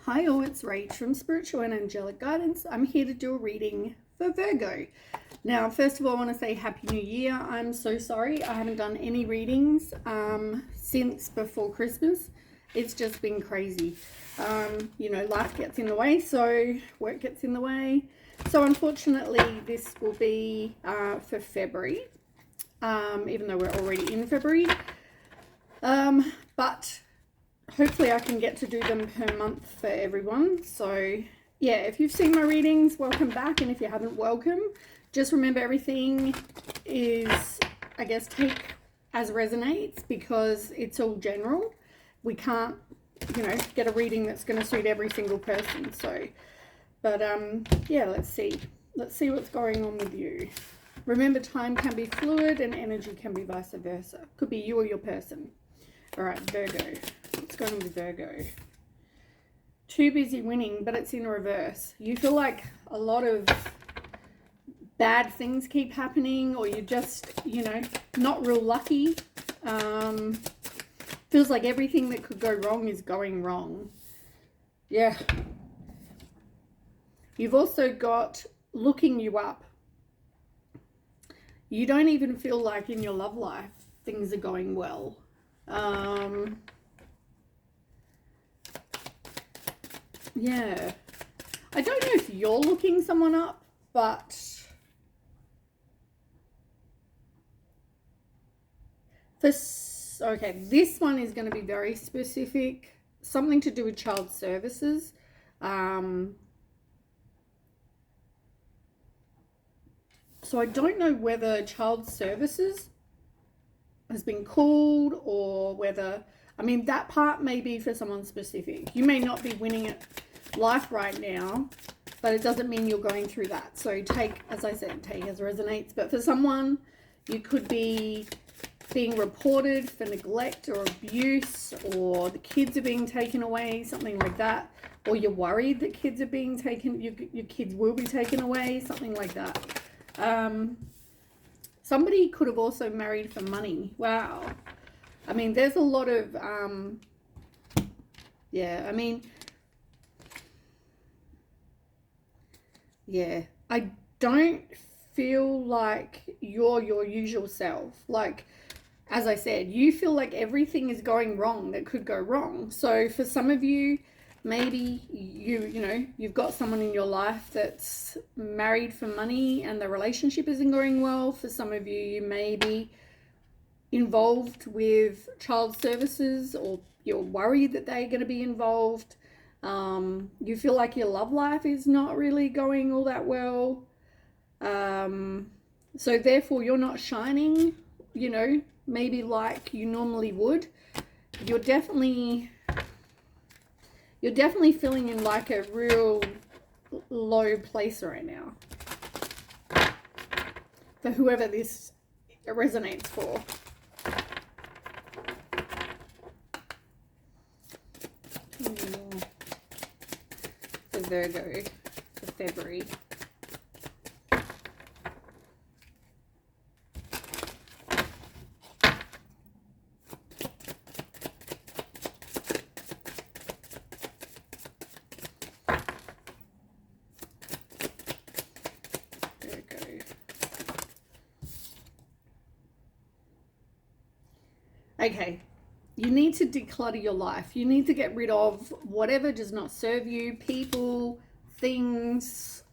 Hi all, it's Rach from Spiritual and Angelic Guidance. I'm here to do a reading for Virgo. Now, first of all, I want to say Happy New Year. I'm so sorry I haven't done any readings since before Christmas. It's just been crazy. Life gets in the way, so work gets in the way. So unfortunately, this will be for February, even though we're already in February. But hopefully I can get to do them per month for everyone. So yeah, if you've seen my readings, welcome back. And if you haven't, welcome. Just remember everything is, I guess, take as resonates because it's all general. We can't, get a reading that's going to suit every single person. So, but yeah, let's see. Let's see what's going on with you. Remember, time can be fluid and energy can be vice versa. Could be you or your person. All right, Virgo. What's going on with Virgo? Too busy winning, but it's in reverse. You feel like a lot of bad things keep happening, or you're just, not real lucky. Feels like everything that could go wrong is going wrong. Yeah. You've also got looking you up. You don't even feel like in your love life things are going well. Yeah, I don't know if you're looking someone up, but this one is going to be very specific, something to do with child services. So I don't know whether child services has been called or whether, that part may be for someone specific. You may not be winning at life right now, but it doesn't mean you're going through that. So take, as I said, take as resonates. But for someone, you could be being reported for neglect or abuse, or the kids are being taken away, something like that. Or you're worried that kids are being taken, your kids will be taken away, something like that. Somebody could have also married for money. Wow. There's a lot of, I don't feel like you're your usual self. Like, as I said, you feel like everything is going wrong that could go wrong. So for some of you, maybe you've got someone in your life that's married for money and the relationship isn't going well. For some of you, you may be involved with child services, or you're worried that they're going to be involved. You feel like your love life is not really going all that well. So therefore you're not shining, maybe like you normally would. You're definitely feeling in like a real low place right now. For whoever this resonates for. For Virgo, for February. Okay, you need to declutter your life. You need to get rid of whatever does not serve you, people, things,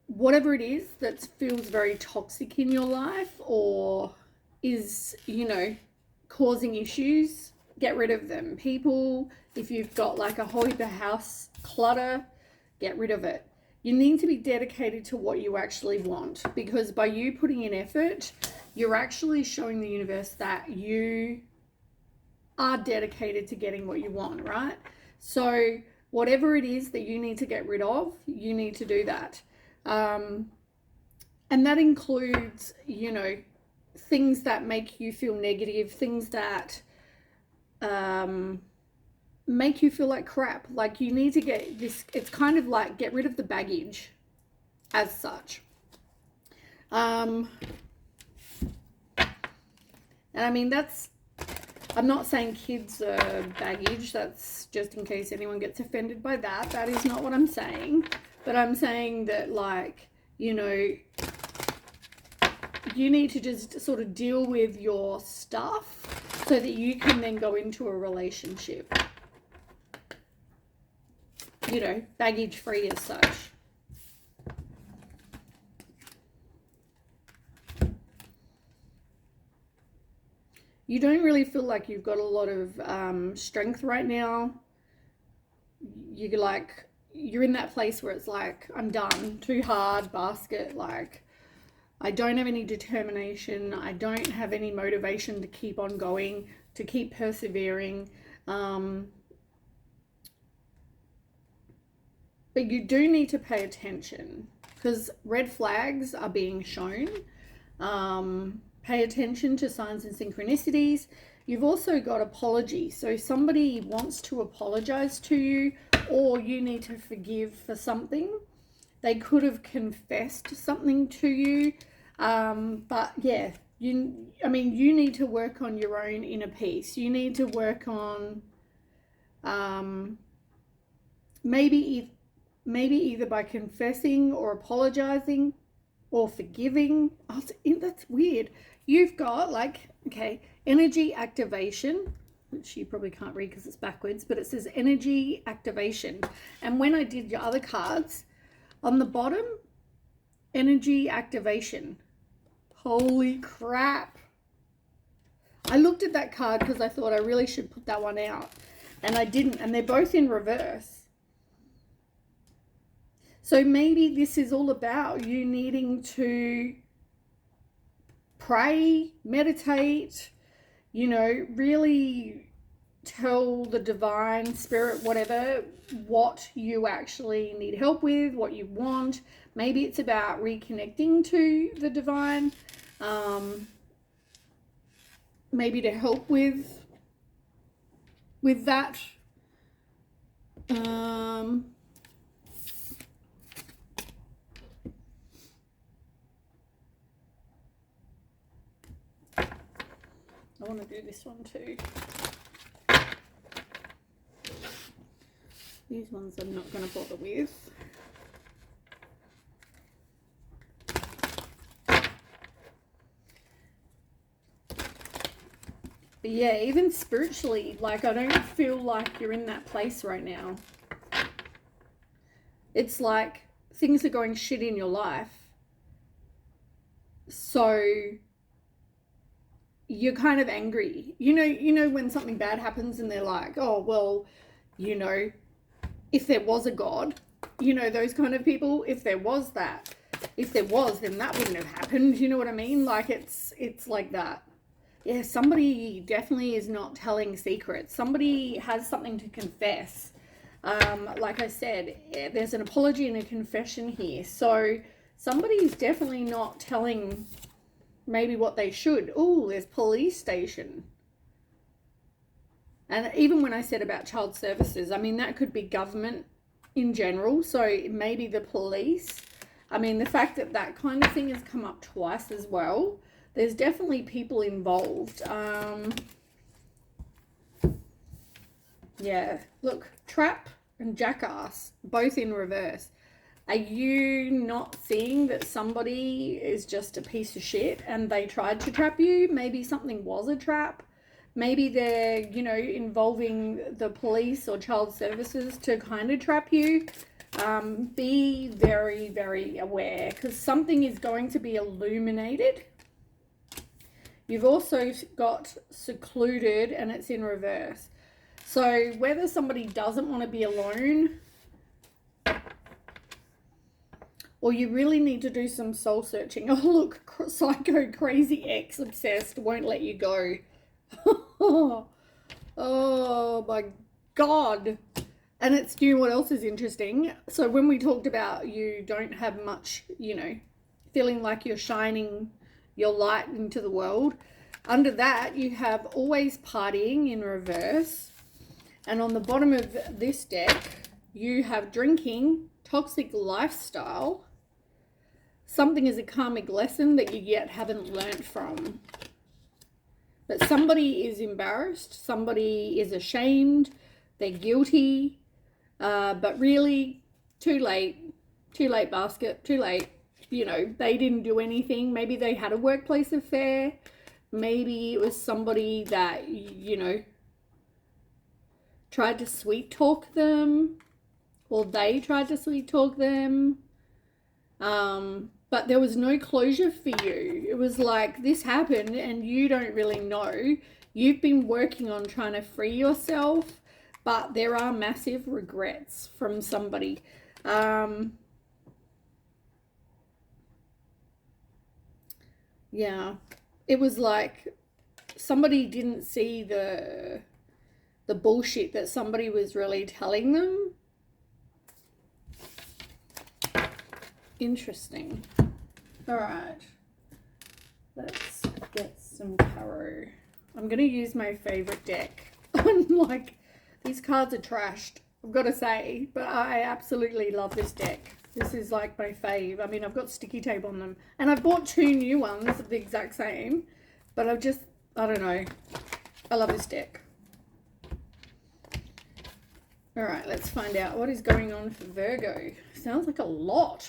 whatever it is that feels very toxic in your life or is, causing issues. Get rid of them. People, if you've got like a whole heap of house clutter, get rid of it. You need to be dedicated to what you actually want, because by you putting in effort, you're actually showing the universe that you are dedicated to getting what you want, right? So whatever it is that you need to get rid of, you need to do that. And that includes, things that make you feel negative, things that make you feel like crap. Like, you need to get this, it's kind of like get rid of the baggage as such. And that's I'm not saying kids are baggage. That's just in case anyone gets offended by that. That is not what I'm saying. But I'm saying that, like, you know, you need to just sort of deal with your stuff so that you can then go into a relationship, you know, baggage free as such. You don't really feel like you've got a lot of strength right now. You're in that place where it's like, I'm done, too hard, basket, like, I don't have any determination. I don't have any motivation to keep on going, to keep persevering. But you do need to pay attention because red flags are being shown. Pay attention to signs and synchronicities. You've also got apology. So somebody wants to apologize to you, or you need to forgive for something. They could have confessed something to you. But yeah, you need to work on your own inner peace. You need to work on maybe either by confessing or apologizing or forgiving. Oh, that's weird. You've got, like, okay, energy activation, which you probably can't read because it's backwards, but it says energy activation. And when I did your other cards, on the bottom, energy activation. Holy crap. I looked at that card because I thought I really should put that one out, and I didn't, and they're both in reverse. So maybe this is all about you needing to pray, meditate, you know, really tell the divine spirit, whatever, what you actually need help with, what you want. Maybe it's about reconnecting to the divine, maybe to help with that. I want to do this one too. These ones I'm not going to bother with. But yeah, even spiritually, like, I don't feel like you're in that place right now. It's like things are going shit in your life. So you're kind of angry. You know when something bad happens and they're like, oh, well, you know, if there was a God, you know, those kind of people, if there was, then that wouldn't have happened. You know what I mean? Like, it's like that. Yeah, somebody definitely is not telling secrets. Somebody has something to confess. Like I said, there's an apology and a confession here. So somebody's definitely not telling maybe what they should. Oh, there's police station. And even when I said about child services, I mean, that could be government in general. So maybe the police. I mean, the fact that that kind of thing has come up twice as well. There's definitely people involved. Yeah, look, trap and jackass, both in reverse. Are you not seeing that somebody is just a piece of shit and they tried to trap you? Maybe something was a trap. Maybe they're, you know, involving the police or child services to kind of trap you. Be very, very aware because something is going to be illuminated. You've also got secluded and it's in reverse. So whether somebody doesn't want to be alone or you really need to do some soul searching. Oh, look, psycho, crazy ex, obsessed, won't let you go. Oh my God. And it's, you know what else is interesting? So when we talked about you don't have much, you know, feeling like you're shining your light into the world, under that you have always partying in reverse. And on the bottom of this deck, you have drinking, toxic lifestyle. Something is a karmic lesson that you yet haven't learned from. But somebody is embarrassed, somebody is ashamed, they're guilty, but really too late basket, too late. You know, they didn't do anything. Maybe they had a workplace affair. Maybe it was somebody that, you know, tried to sweet talk them, or they tried to sweet talk them. But there was no closure for you. It was like, this happened and you don't really know. You've been working on trying to free yourself, but there are massive regrets from somebody. Yeah, it was like somebody didn't see the bullshit that somebody was really telling them. Interesting. All right, let's get some tarot. I'm gonna use my favorite deck. I'm like, these cards are trashed, I've got to say, but I absolutely love this deck. This is like my fave. I mean, I've got sticky tape on them, and I've bought 2 new ones of the exact same, but I don't know, I love this deck. All right, let's find out what is going on for Virgo. Sounds like a lot.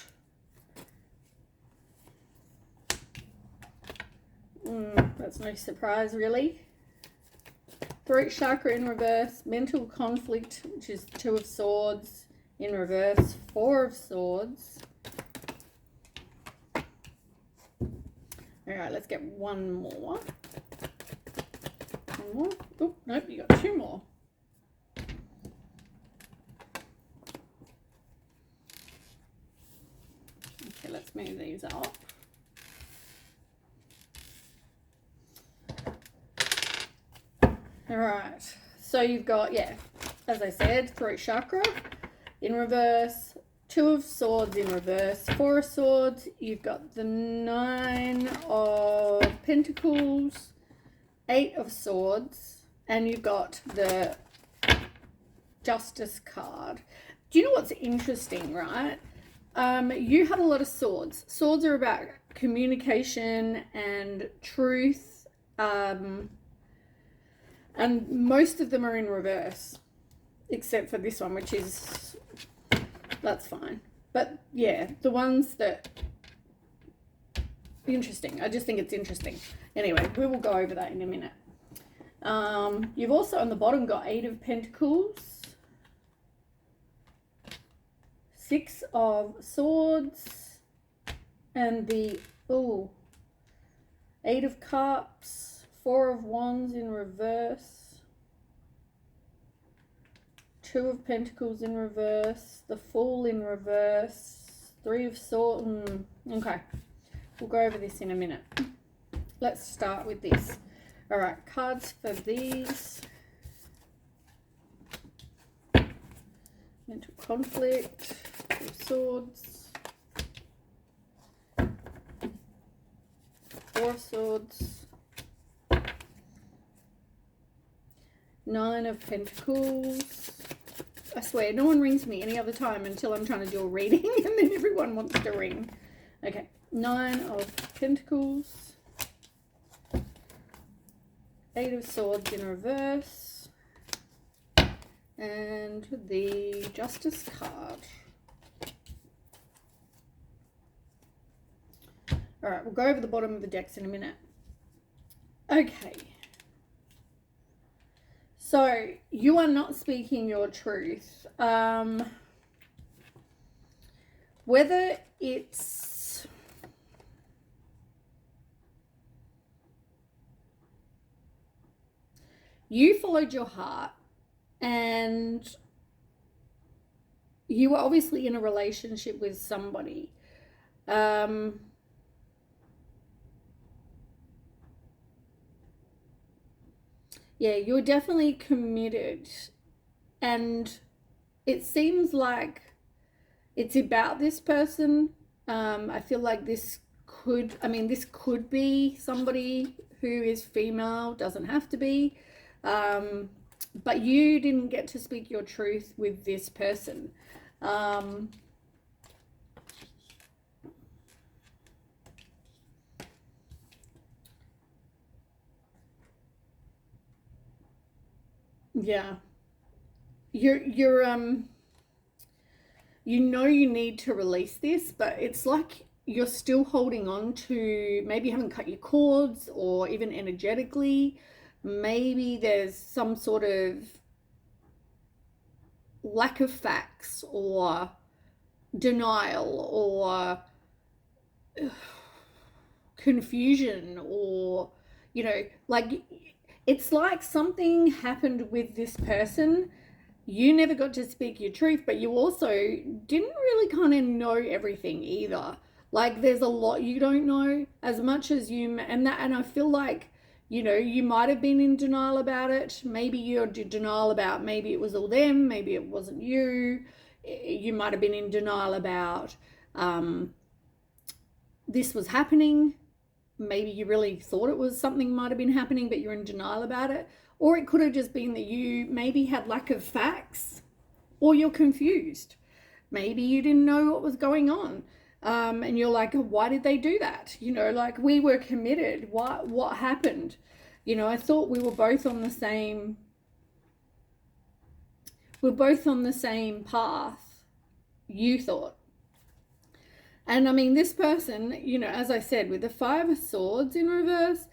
That's no surprise, really. Throat chakra in reverse, mental conflict, which is 2 of Swords in reverse, 4 of Swords. All right, let's get one more. One more. Oh, nope, you got 2 more. Okay, let's move these up. All right, so you've got, yeah, as I said, throat chakra in reverse, 2 of Swords in reverse, 4 of Swords. You've got the 9 of Pentacles, 8 of Swords, and you've got the Justice card. Do you know what's interesting, right? You had a lot of swords. Swords are about communication and truth, and most of them are in reverse, except for this one, which is, that's fine. But yeah, the ones that, interesting. I just think it's interesting. Anyway, we will go over that in a minute. You've also on the bottom got 8 of Pentacles, 6 of Swords, and the 8 of Cups, 4 of Wands in reverse, 2 of Pentacles in reverse, the Fool in reverse, 3 of Swords. Okay, we'll go over this in a minute. Let's start with this. All right, cards for these. Mental conflict, 2 of Swords, 4 of Swords, 9 of Pentacles. I swear, no one rings me any other time until I'm trying to do a reading, and then everyone wants to ring. Okay, 9 of Pentacles, 8 of Swords in reverse, and the Justice card. All right, we'll go over the bottom of the decks in a minute. Okay. So you are not speaking your truth. Whether it's you followed your heart and you were obviously in a relationship with somebody. Yeah, you're definitely committed, and it seems like it's about this person. I feel like this could be somebody who is female, doesn't have to be, but you didn't get to speak your truth with this person. Yeah. You're you know you need to release this, but it's like you're still holding on to, maybe you haven't cut your cords, or even energetically maybe there's some sort of lack of facts or denial or confusion, or like it's like something happened with this person. You never got to speak your truth, but you also didn't really kind of know everything either. Like there's a lot you don't know as much as you, and I feel like you might have been in denial about it. Maybe you're in denial about, maybe it was all them, maybe it wasn't you. You might have been in denial about this was happening. Maybe you really thought it was something might have been happening, but you're in denial about it. Or it could have just been that you maybe had lack of facts, or you're confused. Maybe you didn't know what was going on. And you're like, why did they do that? Like, we were committed. What happened? I thought we're both on the same path, you thought. And I mean, this person, as I said, with the Five of Swords in reverse,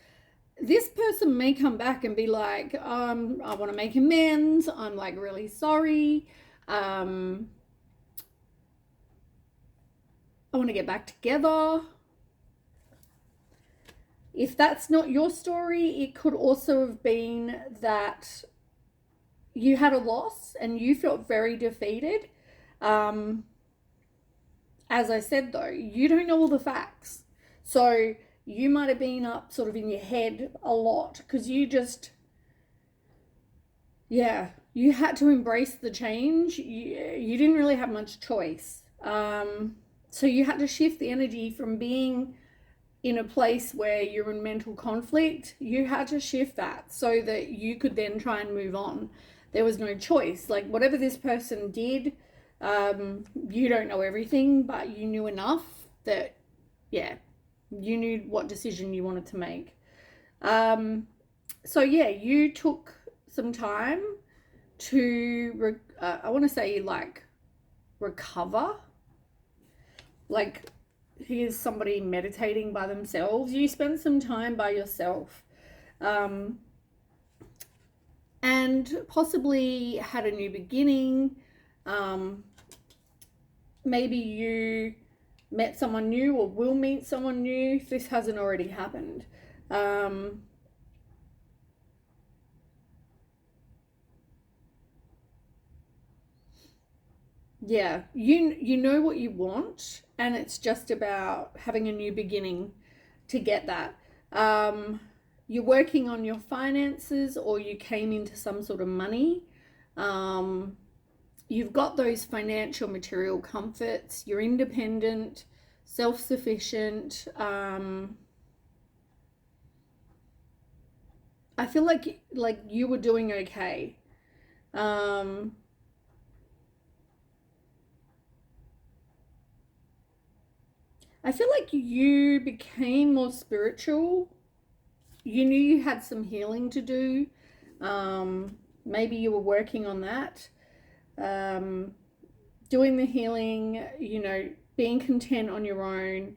this person may come back and be like, I want to make amends. I'm like really sorry. I want to get back together. If that's not your story, it could also have been that you had a loss and you felt very defeated. As I said, though, you don't know all the facts. So you might have been up sort of in your head a lot because you had to embrace the change. You didn't really have much choice. So you had to shift the energy from being in a place where you're in mental conflict. You had to shift that so that you could then try and move on. There was no choice. Like, whatever this person did, you don't know everything, but you knew enough that, you knew what decision you wanted to make. So you took some time to, I want to say, like, recover. Like, here's somebody meditating by themselves. You spend some time by yourself. And possibly had a new beginning. Maybe you met someone new or will meet someone new if this hasn't already happened. You know what you want, and it's just about having a new beginning to get that. You're working on your finances, or you came into some sort of money. You've got those financial material comforts. You're independent, self-sufficient. I feel like you were doing okay. Um, I feel like you became more spiritual. You knew you had some healing to do. Maybe you were working on that. Doing the healing, being content on your own.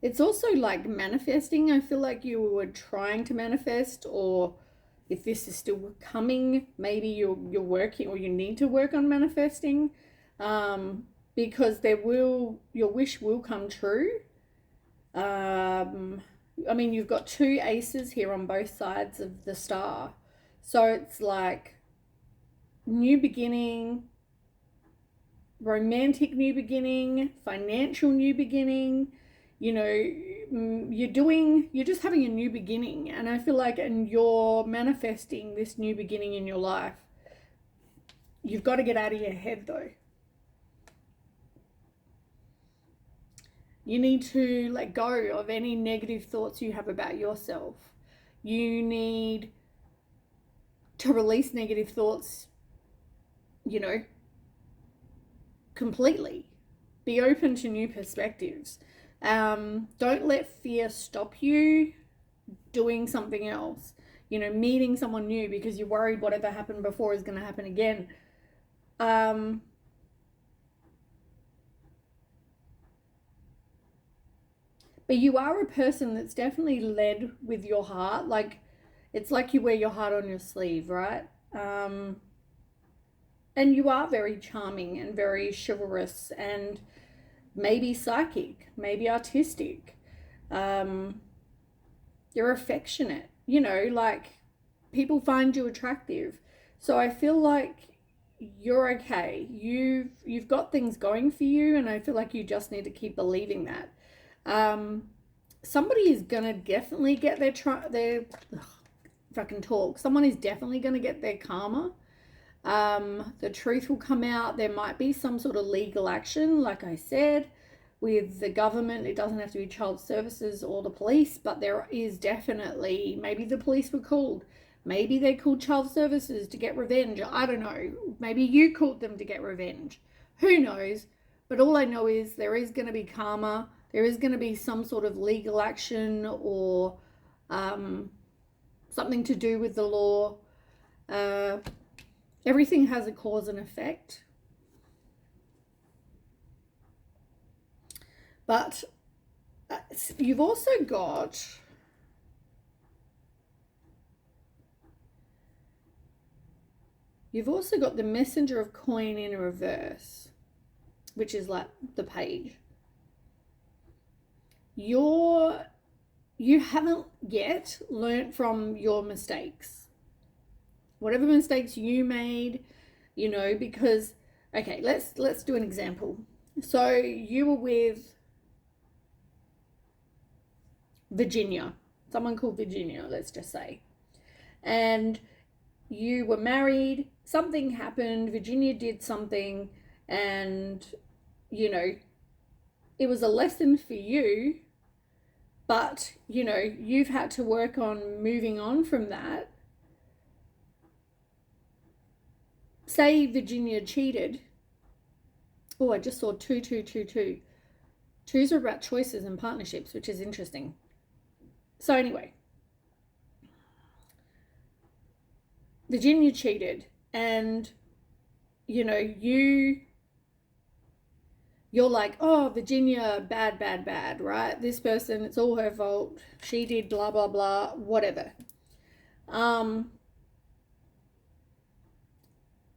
It's also like manifesting. I feel like you were trying to manifest, or if this is still coming, maybe you're working, or you need to work on manifesting, because your wish will come true. I mean, you've got two aces here on both sides of the star, so it's like new beginning, romantic new beginning, financial new beginning. You're just having a new beginning, and I feel like, and you're manifesting this new beginning in your life. You've got to get out of your head, though. You need to let go of any negative thoughts you have about yourself. You need to release negative thoughts, completely. Be open to new perspectives. Don't let fear stop you. doing something else, you know, meeting someone new because you're worried whatever happened before is going to happen again. But you are a person that's definitely led with your heart. Like, it's like you wear your heart on your sleeve, right? And you are very charming and very chivalrous and maybe psychic, maybe artistic. You're affectionate, you know, like people find you attractive. So I feel like you're okay. You've got things going for you, and I feel like you just need to keep believing that. Somebody is gonna definitely get their fucking talk. Someone is definitely gonna get their karma. The truth will come out. There might be some sort of legal action, like I said, with the government. It doesn't have to be child services or the police, but there is definitely, maybe the police were called. Maybe they called child services to get revenge. I don't know. Maybe you called them to get revenge. Who knows? But all I know is there is going to be karma. There is going to be some sort of legal action or something to do with the law. Everything has a cause and effect. But you've also got the Messenger of Coin in reverse, which is like the page. You haven't yet learnt from your mistakes. Whatever mistakes you made, you know, because, okay, let's do an example. So you were with Virginia, someone called Virginia, let's just say, and you were married, something happened, Virginia did something, and, you know, it was a lesson for you, but, you know, you've had to work on moving on from that. Say Virginia cheated. Oh, I just saw 2222. Twos are about choices and partnerships, which is interesting. So anyway, Virginia cheated, and, you know, you're like, oh, Virginia, bad, right? This person, it's all her fault. She did blah, blah, blah, whatever.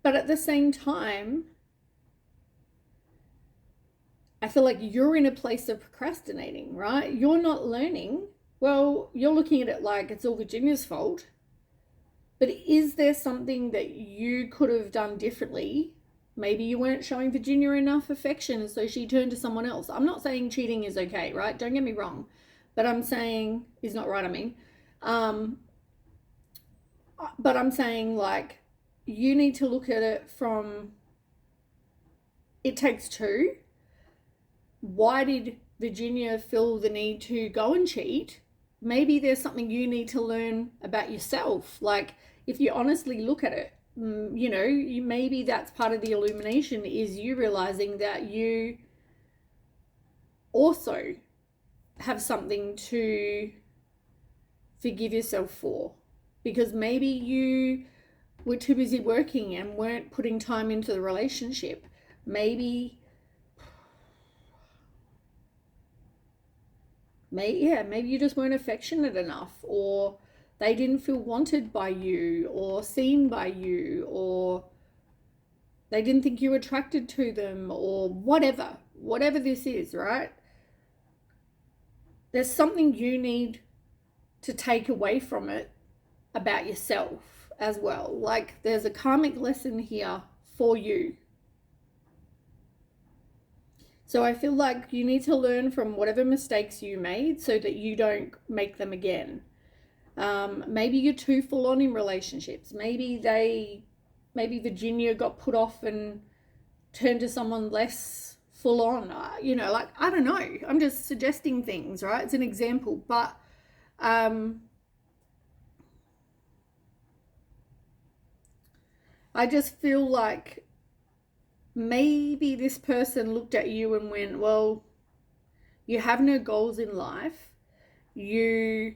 But at the same time, I feel like you're in a place of procrastinating, right? You're not learning. Well, you're looking at it like it's all Virginia's fault. But is there something that you could have done differently? Maybe you weren't showing Virginia enough affection, so she turned to someone else. I'm not saying cheating is okay, right? Don't get me wrong. But I'm saying, is not right, I mean. But I'm saying, like, you need to look at it from, it takes two. Why did Virginia feel the need to go and cheat? Maybe there's something you need to learn about yourself. Like, if you honestly look at it, you know, maybe that's part of the illumination, is you realizing that you also have something to forgive yourself for, because maybe you were too busy working and weren't putting time into the relationship. Maybe you just weren't affectionate enough, or they didn't feel wanted by you or seen by you, or they didn't think you were attracted to them, or whatever this is, right? There's something you need to take away from it about yourself as well. Like, there's a karmic lesson here for you. So I feel like you need to learn from whatever mistakes you made so that you don't make them again. Maybe you're too full on in relationships. Maybe Virginia got put off and turned to someone less full on. You know, like, I don't know. I'm just suggesting things, right? It's an example. But I just feel like maybe this person looked at you and went, well, you have no goals in life. You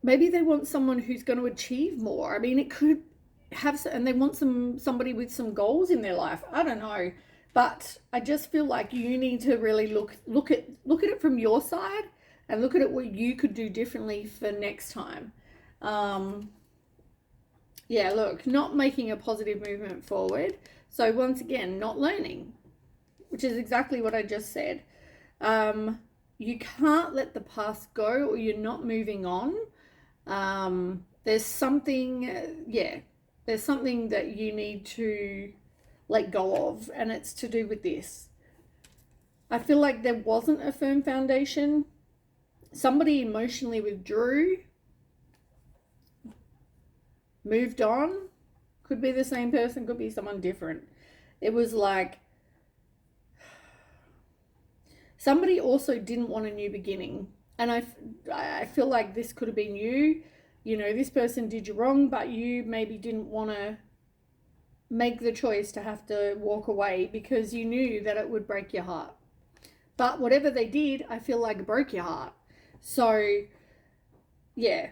maybe they want someone who's going to achieve more. I mean, it could have, and they want somebody with some goals in their life. I don't know, but I just feel like you need to really look at it from your side and look at it what you could do differently for next time. Yeah, look, not making a positive movement forward. So once again, not learning, which is exactly what I just said. You can't let the past go, or you're not moving on. There's something, there's something that you need to let go of, and it's to do with this. I feel like there wasn't a firm foundation. Somebody emotionally withdrew, moved on. Could be the same person, could be someone different. It was like somebody also didn't want a new beginning. And I feel like this could have been you. You know, this person did you wrong, but you maybe didn't want to make the choice to have to walk away because you knew that it would break your heart. But whatever they did, I feel like it broke your heart. So, yeah.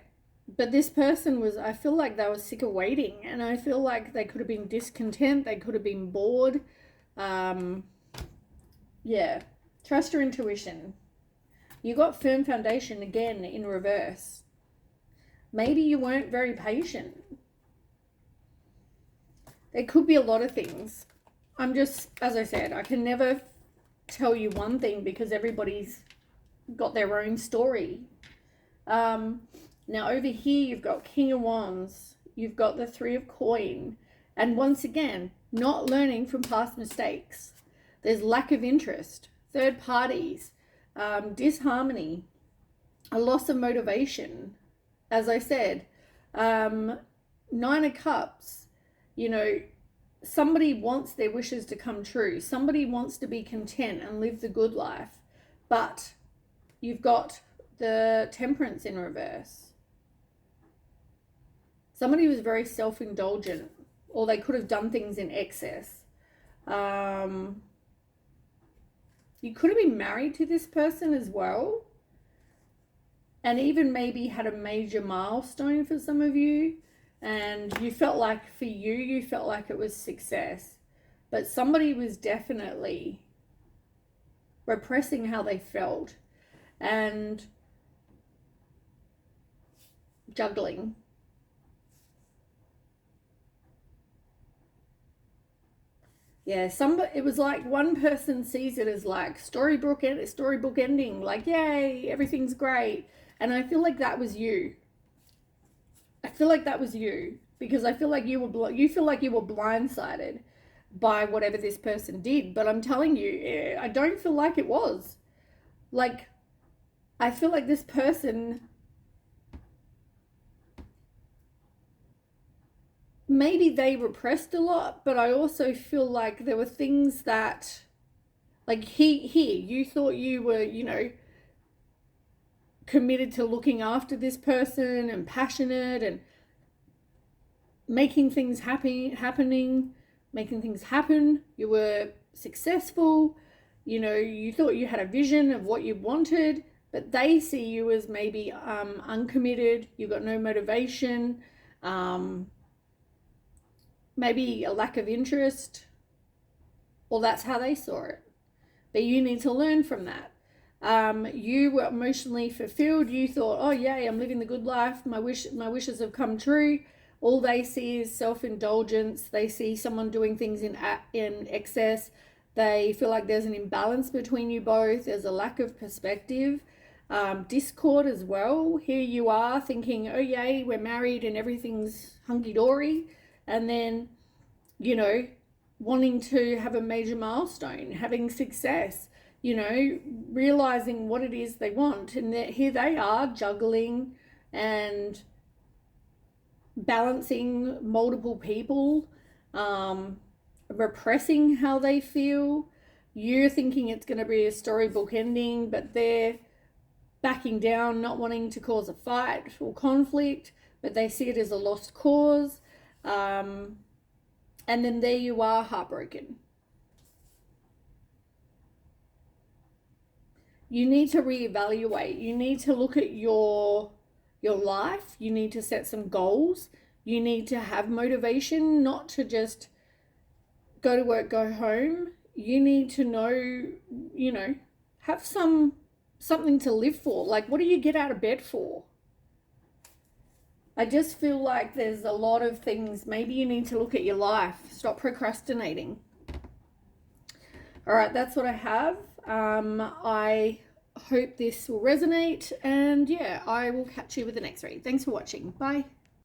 But this person was, I feel like they were sick of waiting, and I feel like they could have been discontent, they could have been bored. Yeah. Trust your intuition. You got firm foundation again in reverse. Maybe you weren't very patient. There could be a lot of things. I'm just, as I said, I can never tell you one thing because everybody's got their own story. Now over here you've got King of Wands, you've got the Three of Coin, and once again, not learning from past mistakes. There's lack of interest, third parties, disharmony, a loss of motivation. As I said, Nine of Cups, you know, somebody wants their wishes to come true. Somebody wants to be content and live the good life. But you've got the Temperance in reverse. Somebody was very self-indulgent, or they could have done things in excess. You could have been married to this person as well, and even maybe had a major milestone for some of you, and you felt like for you felt like it was success, but somebody was definitely repressing how they felt and juggling. Yeah, it was like one person sees it as like storybook ending, like yay, everything's great. And I feel like that was you. I feel like that was you because I feel like you feel like you were blindsided by whatever this person did, but I'm telling you, I don't feel like it was. Like, I feel like this person maybe they repressed a lot, but I also feel like there were things that, like you thought you were, you know, committed to looking after this person and passionate and making things making things happen. You were successful, you know, you thought you had a vision of what you wanted, but they see you as maybe uncommitted, you got no motivation, maybe a lack of interest. Well, that's how they saw it. But you need to learn from that. You were emotionally fulfilled. You thought, oh yay, I'm living the good life. My wishes have come true. All they see is self-indulgence. They see someone doing things in excess. They feel like there's an imbalance between you both. There's a lack of perspective. Discord as well. Here you are thinking, oh yay, we're married and everything's hunky-dory. And then, you know, wanting to have a major milestone, having success, you know, realizing what it is they want. And here they are juggling and balancing multiple people, repressing how they feel. You're thinking it's going to be a storybook ending, but they're backing down, not wanting to cause a fight or conflict, but they see it as a lost cause. And then there you are, heartbroken. You need to reevaluate. You need to look at your your life. You need to set some goals. You need to have motivation, not to just go to work, go home. You need to know, have something to live for. Like, what do you get out of bed for? I just feel like there's a lot of things. Maybe you need to look at your life. Stop procrastinating. All right, that's what I have. I hope this will resonate. And yeah, I will catch you with the next read. Thanks for watching. Bye.